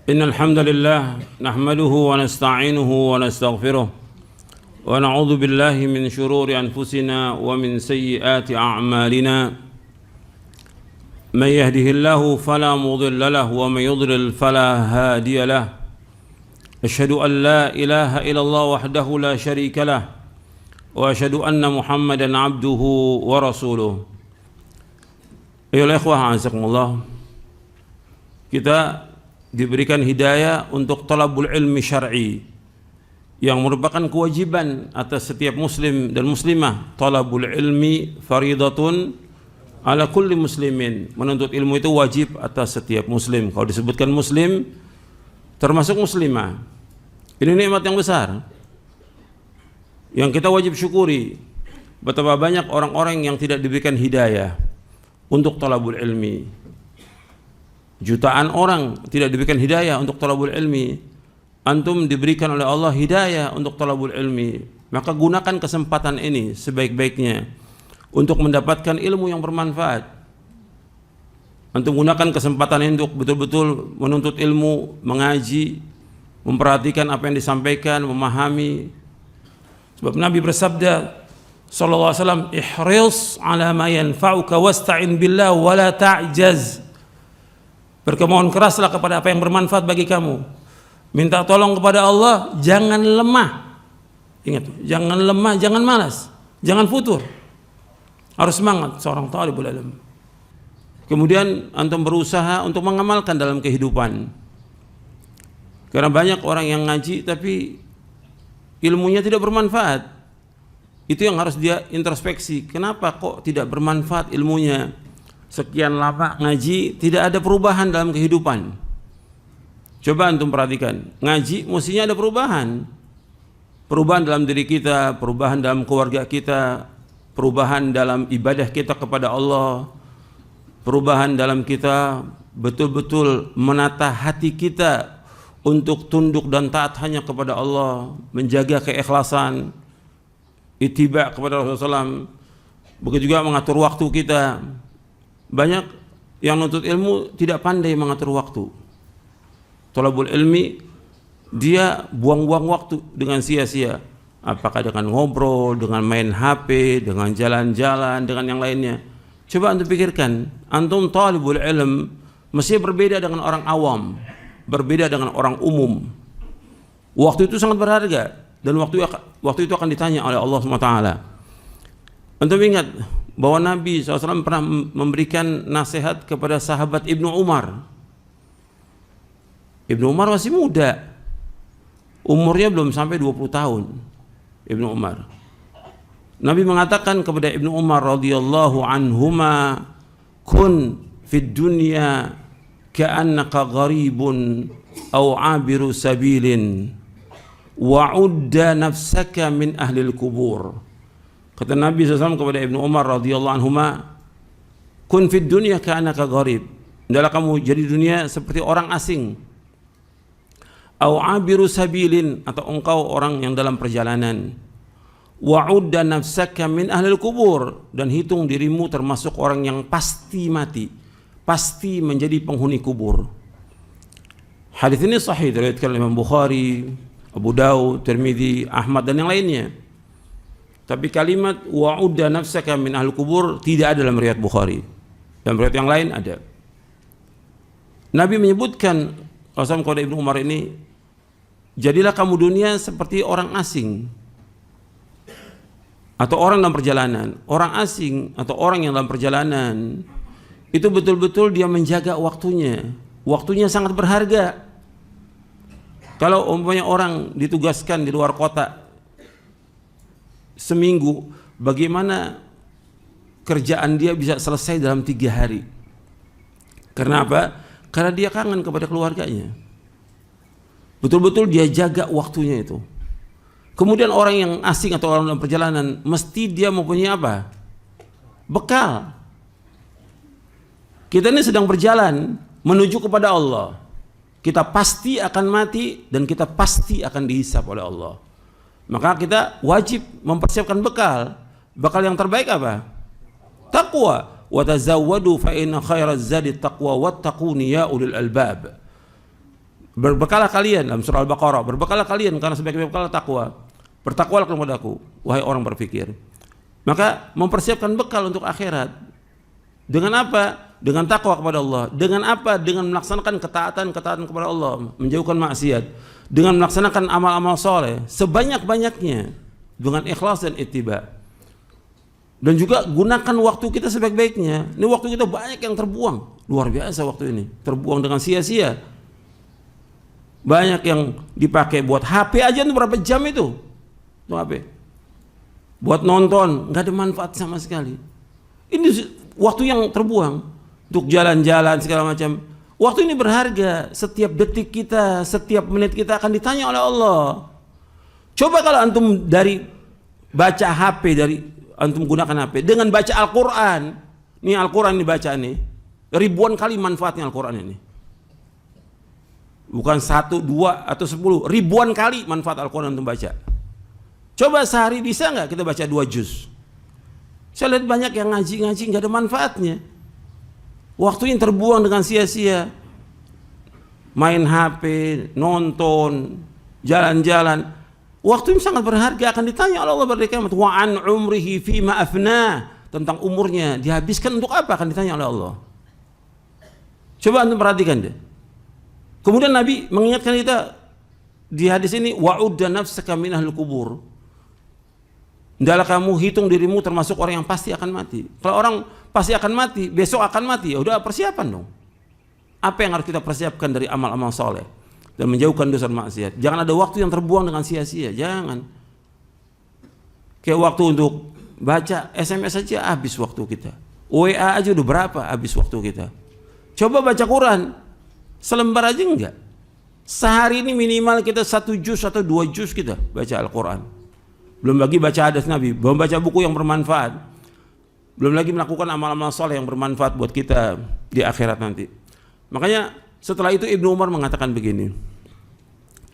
إن الحمد لله نحمده ونستعينه ونستغفره ونعوذ بالله من شرور أنفسنا ومن سيئات أعمالنا من يهده الله فلا مضل له ومن يضلل فلا هادي له أشهد أن لا إله إلا الله وحده لا شريك له وأشهد أن محمدا عبده ورسوله. أيها الإخوة أعزكم الله, kita diberikan hidayah untuk talabul ilmi syar'i yang merupakan kewajiban atas setiap muslim dan muslimah. Talabul ilmi faridatun ala kulli muslimin. Menuntut ilmu itu wajib atas setiap muslim. Kalau disebutkan muslim termasuk muslimah, ini nikmat yang besar yang kita wajib syukuri. Betapa banyak orang-orang yang tidak diberikan hidayah untuk talabul ilmi. Jutaan orang tidak diberikan hidayah untuk talabul ilmi. Antum diberikan oleh Allah hidayah untuk talabul ilmi, maka gunakan kesempatan ini sebaik-baiknya untuk mendapatkan ilmu yang bermanfaat. Antum gunakan kesempatan ini untuk betul-betul menuntut ilmu, mengaji, memperhatikan apa yang disampaikan, memahami. Sebab Nabi bersabda sallallahu alaihi wasallam, ihris ala ma yanfa'uka wasta'in billah wa la ta'jaz. Berkemohon keraslah kepada apa yang bermanfaat bagi kamu. Minta tolong kepada Allah, jangan lemah. Ingat, jangan lemah, jangan malas, jangan futur. Harus semangat seorang talibul ilm. Kemudian antum berusaha untuk mengamalkan dalam kehidupan. Karena banyak orang yang ngaji tapi ilmunya tidak bermanfaat. Itu yang harus dia introspeksi. Kenapa kok tidak bermanfaat ilmunya? Sekian lama ngaji tidak ada perubahan dalam kehidupan. Coba antum perhatikan, ngaji mestinya ada perubahan. Perubahan dalam diri kita, perubahan dalam keluarga kita, perubahan dalam ibadah kita kepada Allah, perubahan dalam kita betul-betul menata hati kita untuk tunduk dan taat hanya kepada Allah, menjaga keikhlasan, ittiba kepada Rasulullah SAW. Begitu juga mengatur waktu kita. Banyak yang nuntut ilmu tidak pandai mengatur waktu. Talabul ilmi dia buang-buang waktu dengan sia-sia. Apakah dengan ngobrol, dengan main HP, dengan jalan-jalan, dengan yang lainnya. Coba antum pikirkan, antum talibul ilm mesti berbeda dengan orang awam, berbeda dengan orang umum. Waktu itu sangat berharga dan waktu itu akan ditanya oleh Allah SWT. Antum ingat bahwa Nabi SAW pernah memberikan nasihat kepada sahabat Ibnu Umar. Ibnu Umar masih muda, umurnya belum sampai 20 tahun. Ibnu Umar, Nabi mengatakan kepada Ibnu Umar radhiyallahu anhuma, kun fid dunya ka'annaka gharibun aw 'abiru sabilin wa'udda nafsaka min ahlil kubur. Kata Nabi SAW kepada Ibnu Umar radhiyallahu anhuma, kun fid dunya ka'annaka gharib. Hendaklah kamu jadi dunia seperti orang asing. Au abiru sabilin, atau engkau orang yang dalam perjalanan. Wa'udda nafsaka min ahlil kubur, dan hitung dirimu termasuk orang yang pasti mati, pasti menjadi penghuni kubur. Hadis ini sahih diriwayatkan oleh Imam Bukhari, Abu Daud, Tirmidzi, Ahmad dan yang lainnya. Tapi kalimat wa'udda nafsaka min ahlil kubur tidak ada dalam riwayat Bukhari. Dalam riwayat yang lain ada. Nabi menyebutkan Rasul kepada Ibnu Umar ini, jadilah kamu dunia seperti orang asing atau orang dalam perjalanan. Orang asing atau orang yang dalam perjalanan itu betul-betul dia menjaga waktunya. Waktunya sangat berharga. Kalau umpamanya orang ditugaskan di luar kota seminggu, bagaimana kerjaan dia bisa selesai dalam 3 hari? Karena apa? Karena dia kangen kepada keluarganya. Betul-betul dia jaga waktunya itu. Kemudian orang yang asing atau orang dalam perjalanan, mesti dia mempunyai apa? Bekal. Kita ini sedang berjalan menuju kepada Allah. Kita pasti akan mati dan kita pasti akan dihisab oleh Allah. Maka kita wajib mempersiapkan bekal. Bekal yang terbaik apa? Taqwa. Wa tazawwadu fa inna khairaz zadi taqwa wattaquni ya ulil albab. Berbekalah kalian dalam surah Al-Baqarah, berbekalah kalian karena sebaik-baik bekal takwa. Bertakwalah kepadaku, wahai orang berpikir. Maka mempersiapkan bekal untuk akhirat. Dengan apa? Dengan takwa kepada Allah. Dengan apa? Dengan melaksanakan ketaatan kepada Allah, menjauhkan maksiat. Dengan melaksanakan amal-amal soleh sebanyak-banyaknya dengan ikhlas dan ittiba. Dan juga gunakan waktu kita sebaik-baiknya. Ini waktu kita banyak yang terbuang. Luar biasa waktu ini. Terbuang dengan sia-sia. Banyak yang dipakai buat HP aja itu berapa jam itu? Untuk HP. Buat nonton, nggak ada manfaat sama sekali. Ini waktu yang terbuang untuk jalan-jalan segala macam. Waktu ini berharga. Setiap detik kita, setiap menit kita akan ditanya oleh Allah. Coba kalau antum dari baca HP, dari antum gunakan HP dengan baca Al-Quran. Ini Al-Quran dibaca nih. Ribuan kali manfaatnya Al-Quran ini. Bukan 1, 2, atau 10, ribuan kali manfaat Al-Quran untuk baca. Coba sehari bisa nggak kita baca 2 juz? Saya lihat banyak yang ngaji nggak ada manfaatnya. Waktunya terbuang dengan sia-sia. Main HP, nonton, jalan-jalan. Waktu ini sangat berharga, akan ditanya oleh Allah pada kiamat. Wa an umrihi fima afna, tentang umurnya dihabiskan untuk apa, akan ditanya oleh Allah. Coba antum perhatikan deh. Kemudian Nabi mengingatkan kita di hadis ini, wa'udda nafsaka min ahlil kubur. Hendaklah kamu hitung dirimu termasuk orang yang pasti akan mati. Kalau orang pasti akan mati, besok akan mati, ya udah persiapan dong. Apa yang harus kita persiapkan dari amal-amal soleh dan menjauhkan dosa dan maksiat. Jangan ada waktu yang terbuang dengan sia-sia, jangan. Kayak waktu untuk baca SMS aja habis waktu kita. WA aja udah berapa habis waktu kita. Coba baca Quran. Selembar aja enggak. Sehari ini minimal kita 1 juz atau 2 juz kita baca Al-Quran. Belum lagi baca hadis Nabi, belum baca buku yang bermanfaat. Belum lagi melakukan amal-amal soleh yang bermanfaat buat kita di akhirat nanti. Makanya setelah itu Ibnu Umar mengatakan begini.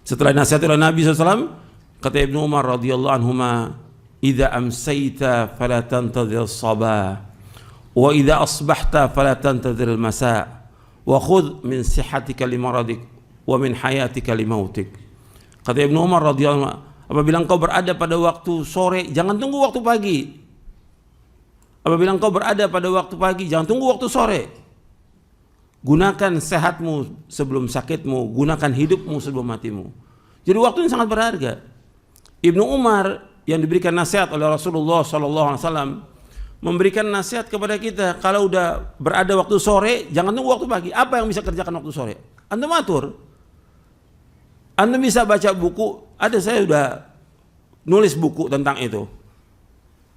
Setelah nasihat oleh Nabi SAW, kata Ibnu Umar radhiyallahu anhuma, "Idza amsayta fala tantadhir as-sabah, wa idza asbahta fala tantadhir al-masa'." Wa khudh min sihatika limaradik wa min hayatika limautik. Kata Ibnu Umar radhiyallahu anhu, apabila engkau berada pada waktu sore, jangan tunggu waktu pagi. Apabila engkau berada pada waktu pagi, jangan tunggu waktu sore. Gunakan sehatmu sebelum sakitmu, gunakan hidupmu sebelum matimu. Jadi waktu ini sangat berharga. Ibnu Umar yang diberikan nasihat oleh Rasulullah SAW memberikan nasihat kepada kita, kalau udah berada waktu sore, jangan tunggu waktu pagi. Apa yang bisa kerjakan waktu sore? Antum atur. Antum bisa baca buku. Ada, saya udah nulis buku tentang itu.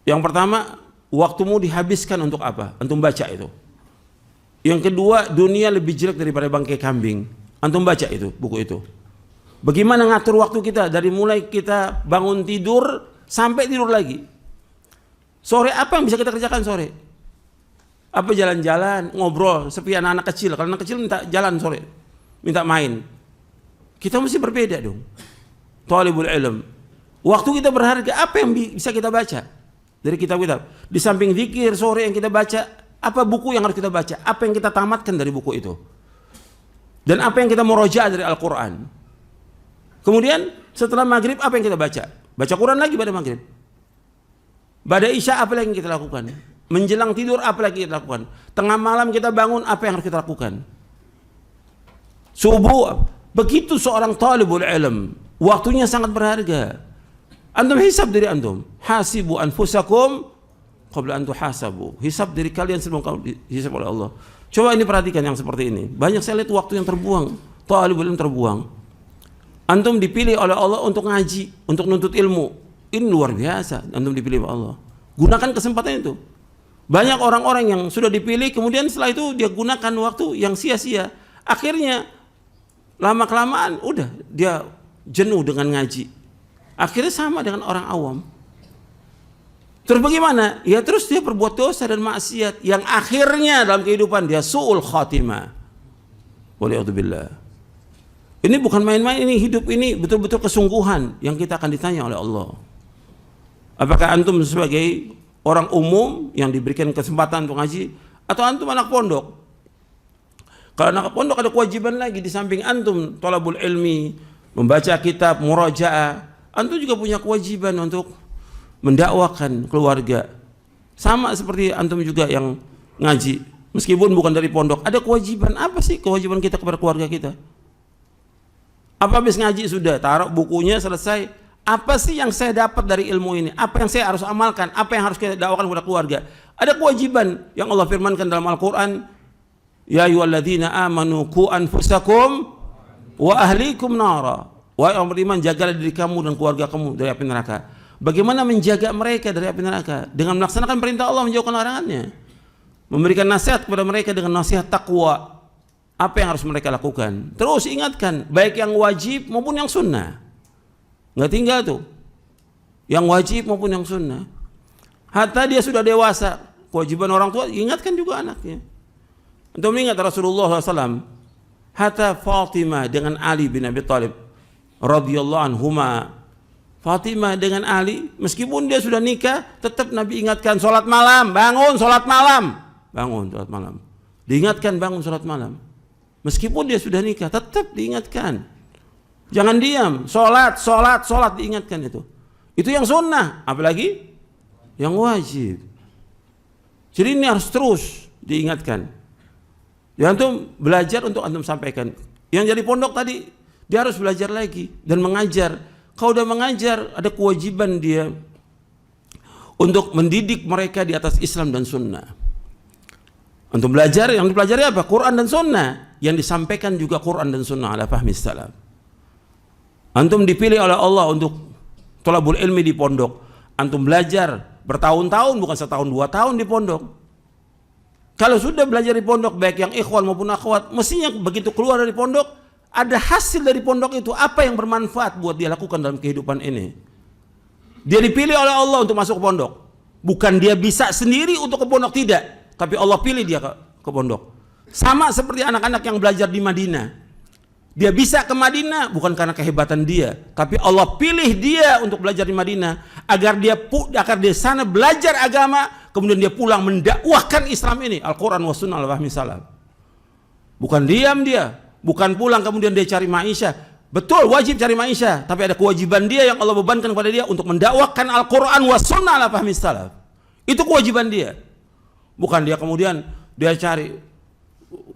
Yang pertama, waktumu dihabiskan untuk apa? Antum baca itu. Yang kedua, dunia lebih jelek daripada bangkai kambing. Antum baca itu, buku itu. Bagaimana ngatur waktu kita dari mulai kita bangun tidur sampai tidur lagi. Sore apa yang bisa kita kerjakan sore? Apa jalan-jalan, ngobrol, seperti anak-anak kecil. Kalau anak kecil minta jalan sore, minta main. Kita mesti berbeda dong. Thalibul ilm. Waktu kita berharga, apa yang bisa kita baca dari kitab-kitab? Di samping zikir sore yang kita baca, apa buku yang harus kita baca? Apa yang kita tamatkan dari buku itu? Dan apa yang kita murojaah dari Al-Quran? Kemudian setelah maghrib apa yang kita baca? Baca Quran lagi pada maghrib. Pada isya apa lagi yang kita lakukan? Menjelang tidur apa lagi kita lakukan? Tengah malam kita bangun apa yang harus kita lakukan? Subuh. Begitu seorang talibul ilm, waktunya sangat berharga. Antum hisab diri antum. Hasibu anfusakum qabla an tuhasabu. Hisab diri kalian sebelum kamu dihisab oleh Allah. Coba ini perhatikan yang seperti ini. Banyak saya lihat waktu yang terbuang. Talibul ilm terbuang. Antum dipilih oleh Allah untuk ngaji, untuk nuntut ilmu. Ini luar biasa, antum dipilih oleh Allah. Gunakan kesempatan itu. Banyak orang-orang yang sudah dipilih, kemudian setelah itu dia gunakan waktu yang sia-sia. Akhirnya lama-kelamaan udah dia jenuh dengan ngaji. Akhirnya sama dengan orang awam. Terus bagaimana? Ya terus dia berbuat dosa dan maksiat yang akhirnya dalam kehidupan dia su'ul khatimah. Waliyadzubillah. Ini bukan main-main, ini hidup ini betul-betul kesungguhan yang kita akan ditanya oleh Allah. Apakah antum sebagai orang umum yang diberikan kesempatan untuk ngaji, atau antum anak pondok? Kalau anak pondok ada kewajiban lagi di samping antum thalabul ilmi, membaca kitab, murajaah, antum juga punya kewajiban untuk mendakwakan keluarga. Sama seperti antum juga yang ngaji, meskipun bukan dari pondok, ada kewajiban. Apa sih kewajiban kita kepada keluarga kita? Apa habis ngaji sudah, taruh bukunya, selesai. Apa sih yang saya dapat dari ilmu ini? Apa yang saya harus amalkan? Apa yang harus kita dakwakan kepada keluarga? Ada kewajiban yang Allah firmankan dalam Al-Quran, ya ayyuhalladzina amanu qu anfusakum wa ahlikum nara. Wahai orang beriman, jagalah diri kamu dan keluarga kamu dari api neraka. Bagaimana menjaga mereka dari api neraka? Dengan melaksanakan perintah Allah, menjauhkan larangannya. Memberikan nasihat kepada mereka dengan nasihat takwa. Apa yang harus mereka lakukan? Terus ingatkan, baik yang wajib maupun yang sunnah. Nggak tinggal tuh, yang wajib maupun yang sunnah. Hatta dia sudah dewasa, kewajiban orang tua, ingatkan juga anaknya. Untuk mengingat Rasulullah SAW, hatta Fatimah dengan Ali bin Abi Thalib radhiyallahu anhuma. Fatimah dengan Ali, meskipun dia sudah nikah, tetap Nabi ingatkan sholat malam, bangun sholat malam, bangun sholat malam. Diingatkan bangun sholat malam. Meskipun dia sudah nikah, tetap diingatkan. Jangan diam, sholat diingatkan itu. Itu yang sunnah, apalagi yang wajib. Jadi ini harus terus diingatkan. Ya antum belajar untuk antum sampaikan. Yang jadi pondok tadi, dia harus belajar lagi dan mengajar. Kalau udah mengajar, ada kewajiban dia untuk mendidik mereka di atas Islam dan Sunnah. Untuk belajar, yang dipelajari apa? Quran dan Sunnah. Yang disampaikan juga Quran dan Sunnah ala fahmi salaf. Antum dipilih oleh Allah untuk thalabul ilmi di pondok. Antum belajar bertahun-tahun, bukan setahun 2 tahun di pondok. Kalau sudah belajar di pondok, baik yang ikhwan maupun akhwat, mestinya begitu keluar dari pondok, ada hasil dari pondok itu, apa yang bermanfaat buat dia lakukan dalam kehidupan ini. Dia dipilih oleh Allah untuk masuk ke pondok. Bukan dia bisa sendiri untuk ke pondok, tidak. Tapi Allah pilih dia ke pondok. Sama seperti anak-anak yang belajar di Madinah. Dia bisa ke Madinah bukan karena kehebatan dia, tapi Allah pilih dia untuk belajar di Madinah agar dia di sana belajar agama, kemudian dia pulang mendakwahkan Islam ini, Al-Quran wa Sunnah al-Fahmi Salaf. Bukan diam dia, bukan pulang kemudian dia cari maisha. Betul, wajib cari maisha, tapi ada kewajiban dia yang Allah bebankan kepada dia untuk mendakwahkan Al-Quran wa Sunnah al-Fahmi Salaf. Itu kewajiban dia. Bukan dia kemudian dia cari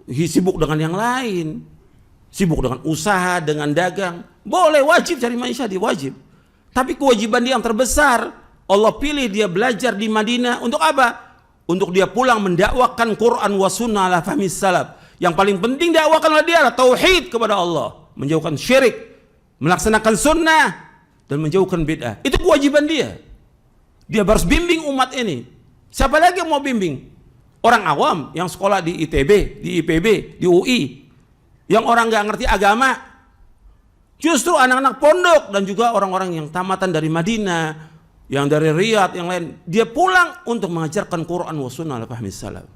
sibuk dengan yang lain, sibuk dengan usaha, dengan dagang. Boleh, wajib cari maisha, dia wajib. Tapi kewajiban dia yang terbesar, Allah pilih dia belajar di Madinah untuk apa? Untuk dia pulang mendakwahkan Quran wa Sunnah ala fahmi salaf. Yang paling penting dakwakan oleh dia adalah tauhid kepada Allah, menjauhkan syirik, melaksanakan sunnah, dan menjauhkan bid'ah. Itu kewajiban dia. Dia harus bimbing umat ini. Siapa lagi yang mau bimbing? Orang awam yang sekolah di ITB, di IPB, di UI, yang orang nggak ngerti agama. Justru anak-anak pondok dan juga orang-orang yang tamatan dari Madinah, yang dari Riyadh, yang lain, dia pulang untuk mengajarkan Quran wa Sunnah ala fahmi salaf.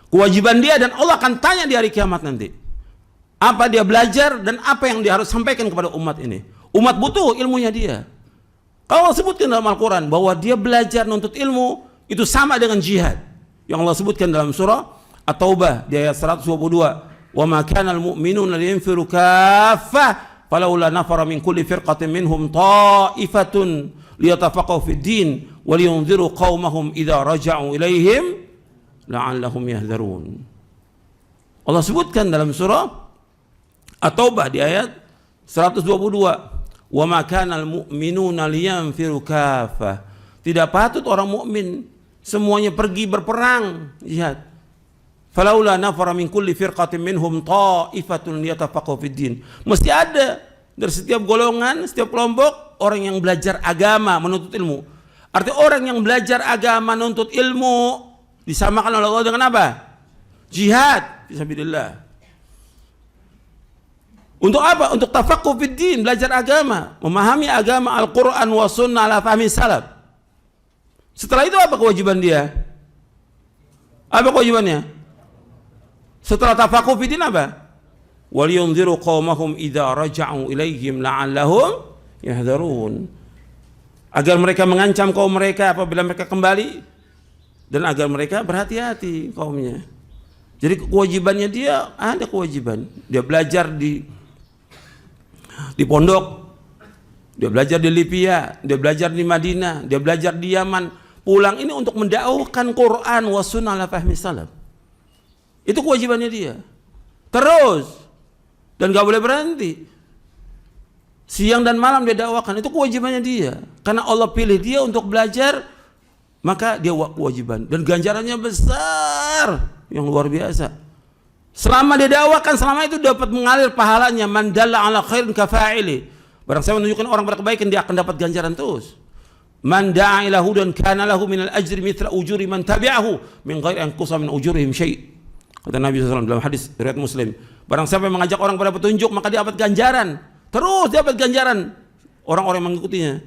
Kewajiban dia, dan Allah akan tanya di hari kiamat nanti, apa dia belajar dan apa yang dia harus sampaikan kepada umat ini. Umat butuh ilmunya dia. Allah sebutkan dalam Al-Quran bahwa dia belajar nuntut ilmu itu sama dengan jihad, yang Allah sebutkan dalam surah At-Taubah di ayat 122. Wa ma kana al-mu'minuna liyanfiru kaffah falaula nafara min kulli firqatin minhum ta'ifatun liyatafaqahu fid din wa liyunziru qaumahum idza raja'u ilaihim la'allahum yahdharun. Allah sebutkan dalam surah At-Taubah di ayat 122. Wa ma kana al-mu'minuna liyanfiru kaffah. Tidak patut orang mukmin semuanya pergi berperang jihad. Falaula nafara min kulli firqatin minhum ta'ifatun liyatafaqahu fid din. Mesti ada dari setiap golongan, setiap kelompok orang yang belajar agama, menuntut ilmu. Artinya orang yang belajar agama, menuntut ilmu disamakan oleh Allah dengan apa? Jihad fisabilillah. Untuk apa? Untuk tafaqquh fid din, belajar agama, memahami agama Al-Quran wa Sunnah ala fahmi salaf. Setelah itu apa kewajiban dia? Apa kewajibannya? Setelah tafaqquh fid din apa? Waliyunziru qaumahum idza raja'u ilaihim la'allahum yahdharun. Agar mereka mengancam kaum mereka apabila mereka kembali, dan agar mereka berhati-hati kaumnya. Jadi kewajibannya dia, ada kewajiban. Dia belajar di pondok, dia belajar di Libya, dia belajar di Madinah, dia belajar di Yaman. Pulang ini untuk mendakwahkan Quran wa sunnah ala fahmi salaf. Itu kewajibannya dia. Terus, dan gak boleh berhenti. Siang dan malam dia dakwakan, itu kewajibannya dia. Karena Allah pilih dia untuk belajar, maka dia kewajiban. Dan ganjarannya besar, yang luar biasa. Selama dia dakwakan, selama itu dapat mengalir pahalanya. Man dalla ala khairin kafa'ili. Barang saya menunjukkan orang berkebaikan, dia akan dapat ganjaran terus. Man da'a ila hudan kana lahu minal ajri mithla ujuri man tabi'ahu min ghairi an qusa min ujurihim syai'. Kata Nabi SAW dalam hadis riwayat Muslim, barang siapa yang mengajak orang pada petunjuk, maka dia dapat ganjaran. Terus dapat ganjaran orang-orang yang mengikutinya,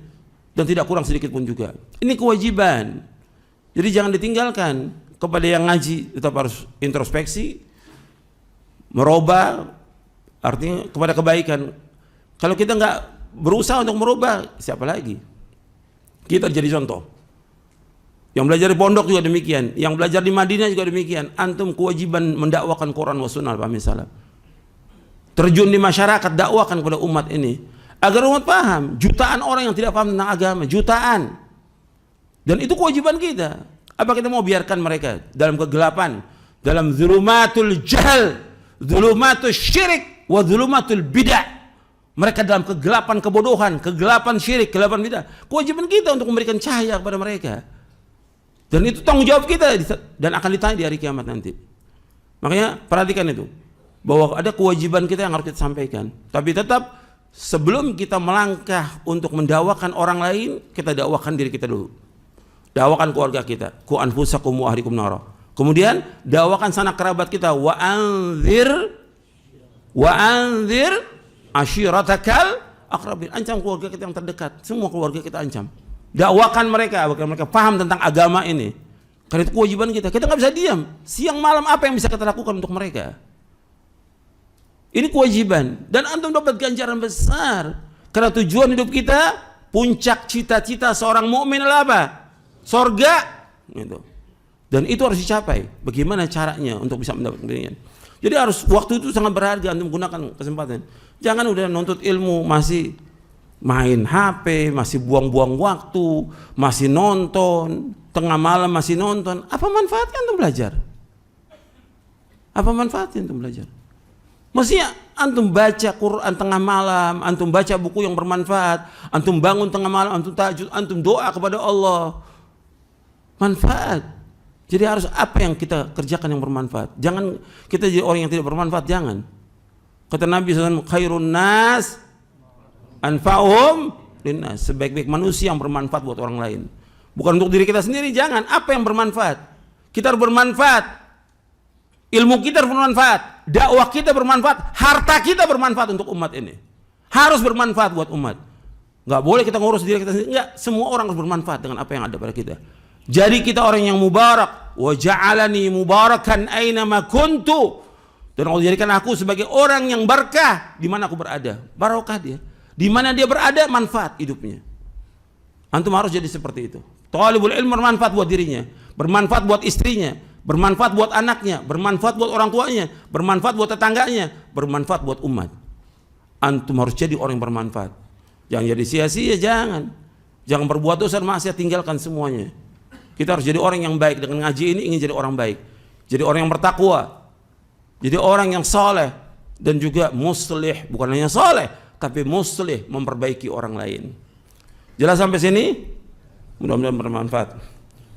dan tidak kurang sedikit pun juga. Ini kewajiban. Jadi jangan ditinggalkan. Kepada yang ngaji tetap harus introspeksi, merubah, artinya kepada kebaikan. Kalau kita nggak berusaha untuk merubah, siapa lagi? Kita jadi contoh. Yang belajar di pondok juga demikian, yang belajar di Madinah juga demikian. Antum kewajiban mendakwakan Quran wa sunnah paham salah. Terjun di masyarakat, dakwakan kepada umat ini agar umat paham. Jutaan orang yang tidak paham tentang agama, jutaan. Dan itu kewajiban kita. Apa kita mau biarkan mereka dalam kegelapan, dalam zulumatul jahl, zulumatul syirik, wa zulumatul bid'ah. Mereka dalam kegelapan kebodohan, kegelapan syirik, kegelapan bid'ah. Kewajiban kita untuk memberikan cahaya kepada mereka. Dan itu tanggung jawab kita dan akan ditanya di hari kiamat nanti. Makanya perhatikan itu, bahwa ada kewajiban kita yang harus kita sampaikan. Tapi tetap sebelum kita melangkah untuk mendakwakan orang lain, kita dakwakan diri kita dulu. Dakwakan keluarga kita, ku anfusakum wa ahlikum nara. Kemudian dakwakan sanak kerabat kita, wa anzir ashiratakal aqrabin. Ancam keluarga kita yang terdekat, semua keluarga kita ancam. Dakwakan mereka agar mereka paham tentang agama ini. Karena itu kewajiban kita. Kita nggak bisa diam. Siang malam apa yang bisa kita lakukan untuk mereka? Ini kewajiban. Dan antum dapat ganjaran besar. Karena tujuan hidup kita, puncak cita-cita seorang mukmin adalah apa? Sorga. Gitu. Dan itu harus dicapai. Bagaimana caranya untuk bisa mendapatkan ini? Jadi harus, waktu itu sangat berharga. Antum gunakan kesempatan. Jangan udah nuntut ilmu masih main HP, masih buang-buang waktu, masih nonton, tengah malam masih nonton. Apa manfaatnya antum belajar? Apa manfaatnya antum belajar? Maksudnya antum baca Quran tengah malam, antum baca buku yang bermanfaat, antum bangun tengah malam, antum tahajud, antum doa kepada Allah. Manfaat. Jadi harus apa yang kita kerjakan yang bermanfaat. Jangan kita jadi orang yang tidak bermanfaat, jangan. Kata Nabi SAW, khairun nas anfa'uhum linnas, sebaik-baik manusia yang bermanfaat buat orang lain. Bukan untuk diri kita sendiri, jangan. Apa yang bermanfaat? Kita harus bermanfaat. Ilmu kita harus bermanfaat, dakwah kita bermanfaat, harta kita bermanfaat untuk umat ini. Harus bermanfaat buat umat. Enggak boleh kita ngurus diri kita sendiri. Enggak, semua orang harus bermanfaat dengan apa yang ada pada kita. Jadi kita orang yang mubarak. Wa ja'alani mubarakan aina ma kuntu. Dan Allah jadikan aku sebagai orang yang berkah di mana aku berada. Barokah dia. Di mana dia berada, manfaat hidupnya. Antum harus jadi seperti itu. Thalibul ilm bermanfaat buat dirinya, bermanfaat buat istrinya, bermanfaat buat anaknya, bermanfaat buat orang tuanya, bermanfaat buat tetangganya, bermanfaat buat umat. Antum harus jadi orang yang bermanfaat. Jangan jadi sia-sia, jangan. Jangan berbuat dosa maksiat, tinggalkan semuanya. Kita harus jadi orang yang baik. Dengan ngaji ini ingin jadi orang baik. Jadi orang yang bertakwa. Jadi orang yang saleh dan juga muslih, bukan hanya saleh, tapi muslih, memperbaiki orang lain. Jelas sampai sini? Mudah-mudahan bermanfaat.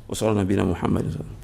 Wassalamualaikum warahmatullahi wabarakatuh.